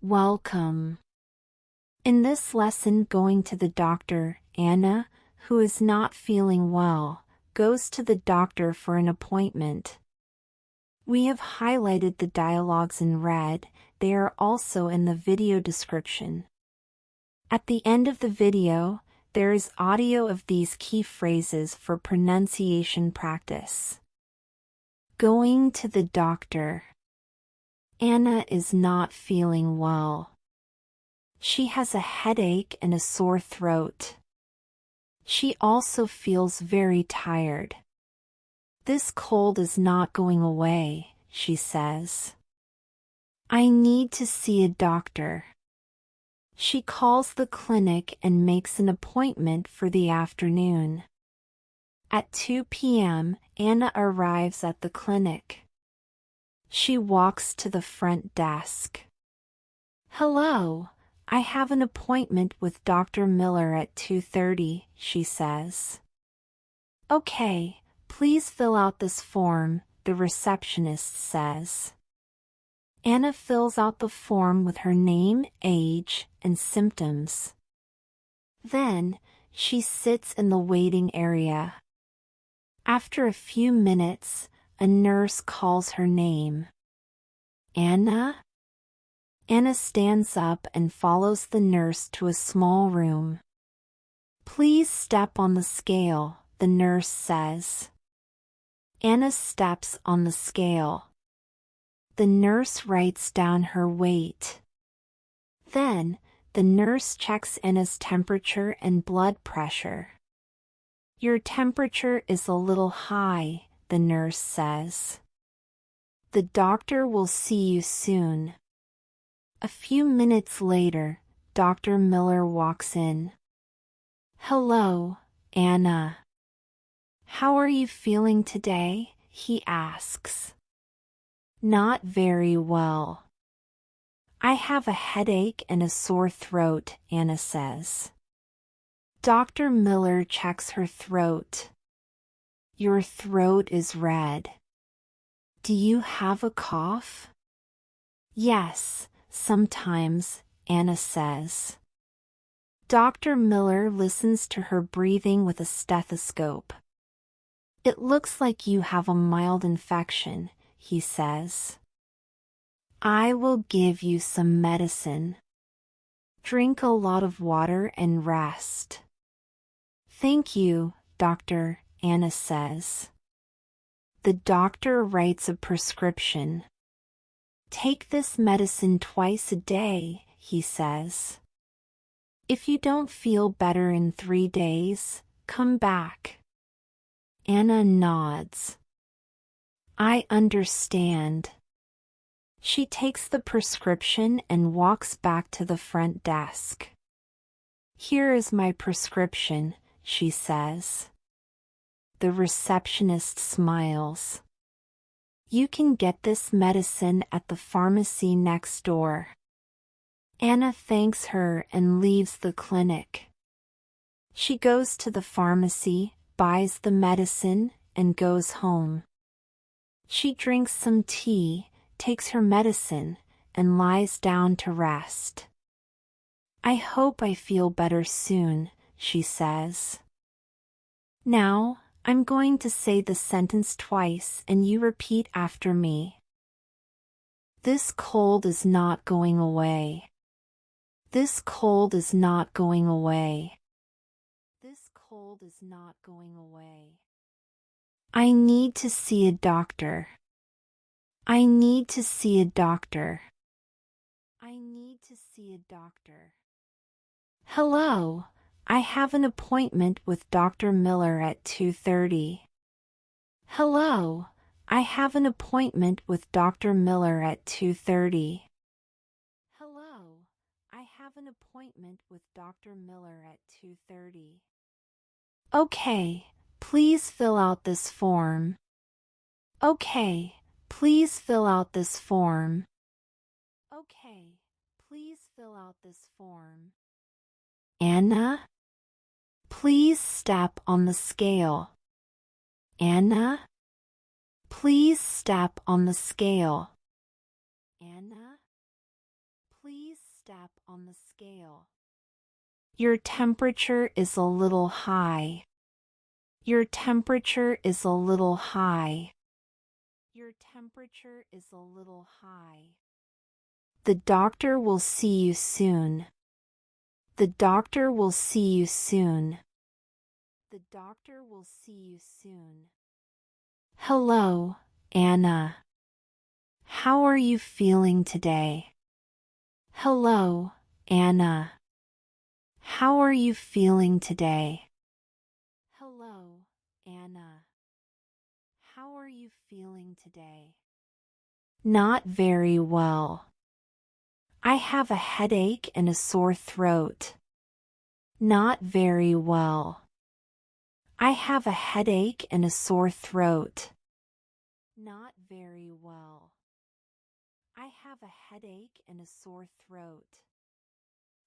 Welcome. In this lesson, going to the doctor, Anna, who is not feeling well, goes to the doctor for an appointment. We have highlighted the dialogues in red. They are also in the video description. At the end of the video, there is audio of these key phrases for pronunciation practice. Going to the doctor. Anna is not feeling well. She has a headache and a sore throat. She also feels very tired. This cold is not going away, she says. I need to see a doctor. She calls the clinic and makes an appointment for the afternoon. At 2 p.m., Anna arrives at the clinic. She walks to the front desk. Hello, I have an appointment with Dr. Miller at 2:30, she says. Okay, please fill out this form, the receptionist says. Anna fills out the form with her name, age, and symptoms. Then, she sits in the waiting area. After a few minutes, a nurse calls her name. Anna? Anna stands up and follows the nurse to a small room. Please step on the scale, the nurse says. Anna steps on the scale. The nurse writes down her weight. Then, the nurse checks Anna's temperature and blood pressure. Your temperature is a little high, the nurse says. The doctor will see you soon. A few minutes later, Dr. Miller walks in. Hello, Anna. How are you feeling today? He asks. Not very well. I have a headache and a sore throat, Anna says. Dr. Miller checks her throat. Your throat is red. Do you have a cough? Yes, sometimes, Anna says. Dr. Miller listens to her breathing with a stethoscope. It looks like you have a mild infection, he says. I will give you some medicine. Drink a lot of water and rest. Thank you, doctor, Anna says. The doctor writes a prescription. Take this medicine twice a day, he says. If you don't feel better in 3 days, come back. Anna nods. I understand. She takes the prescription and walks back to the front desk. Here is my prescription, she says. The receptionist smiles. You can get this medicine at the pharmacy next door. Anna thanks her and leaves the clinic. She goes to the pharmacy, buys the medicine, and goes home. She drinks some tea, takes her medicine, and lies down to rest. I hope I feel better soon, she says. Now, I'm going to say the sentence twice and you repeat after me. This cold is not going away. This cold is not going away. This cold is not going away. I need to see a doctor. I need to see a doctor. I need to see a doctor. Hello, I have an appointment with Dr. Miller at 2:30. Hello, I have an appointment with Dr. Miller at 2:30. Hello, I have an appointment with Dr. Miller at 2:30. Okay, please fill out this form. Okay, please fill out this form. Okay, please fill out this form. Anna? Please step on the scale. Anna? Please step on the scale. Anna? Please step on the scale. Your temperature is a little high. Your temperature is a little high. Your temperature is a little high. The doctor will see you soon. The doctor will see you soon. The doctor will see you soon. Hello, Anna. How are you feeling today? Hello, Anna. How are you feeling today? Hello, Anna. How are you feeling today? Not very well. I have a headache and a sore throat. Not very well. I have a headache and a sore throat. Not very well. I have a headache and a sore throat.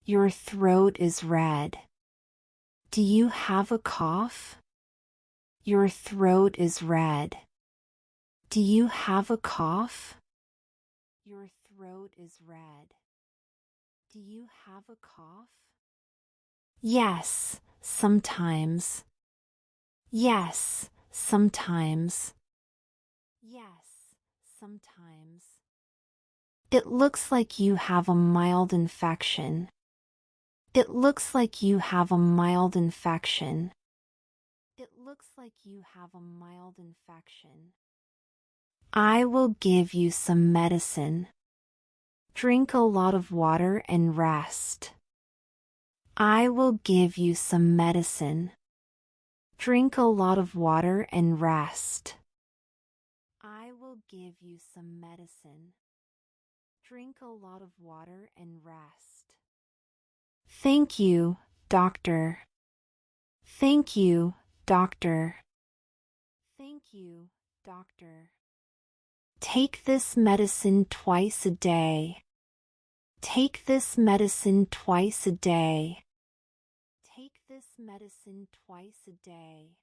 Your throat is red. Do you have a cough? Your throat is red. Do you have a cough? Your throat is red. Do you have a cough? Yes, sometimes. Yes, sometimes. Yes, sometimes. It looks like you have a mild infection. It looks like you have a mild infection. It looks like you have a mild infection. I will give you some medicine. Drink a lot of water and rest. I will give you some medicine. Drink a lot of water and rest. I will give you some medicine. Drink a lot of water and rest. Thank you, doctor. Thank you, doctor. Thank you, doctor. Take this medicine twice a day. Take this medicine twice a day. Take this medicine twice a day.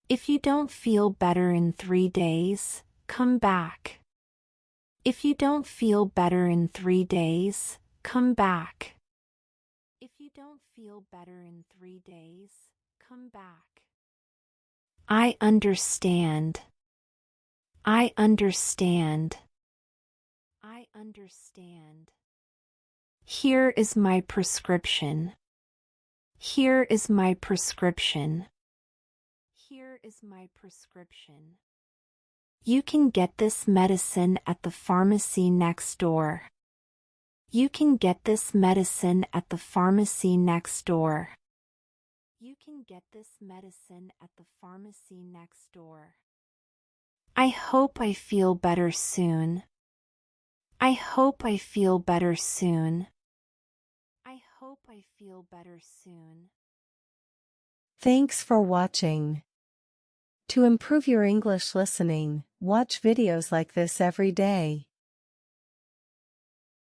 If you don't feel better in 3 days, come back. If you don't feel better in 3 days, come back. If you don't feel better in 3 days, come back. I understand. I understand. I understand. Here is my prescription. Here is my prescription. Here is my prescription. You can get this medicine at the pharmacy next door. You can get this medicine at the pharmacy next door. You can get this medicine at the pharmacy next door. I hope I feel better soon. I hope I feel better soon. I hope I feel better soon. Thanks for watching. To improve your English listening, watch videos like this every day.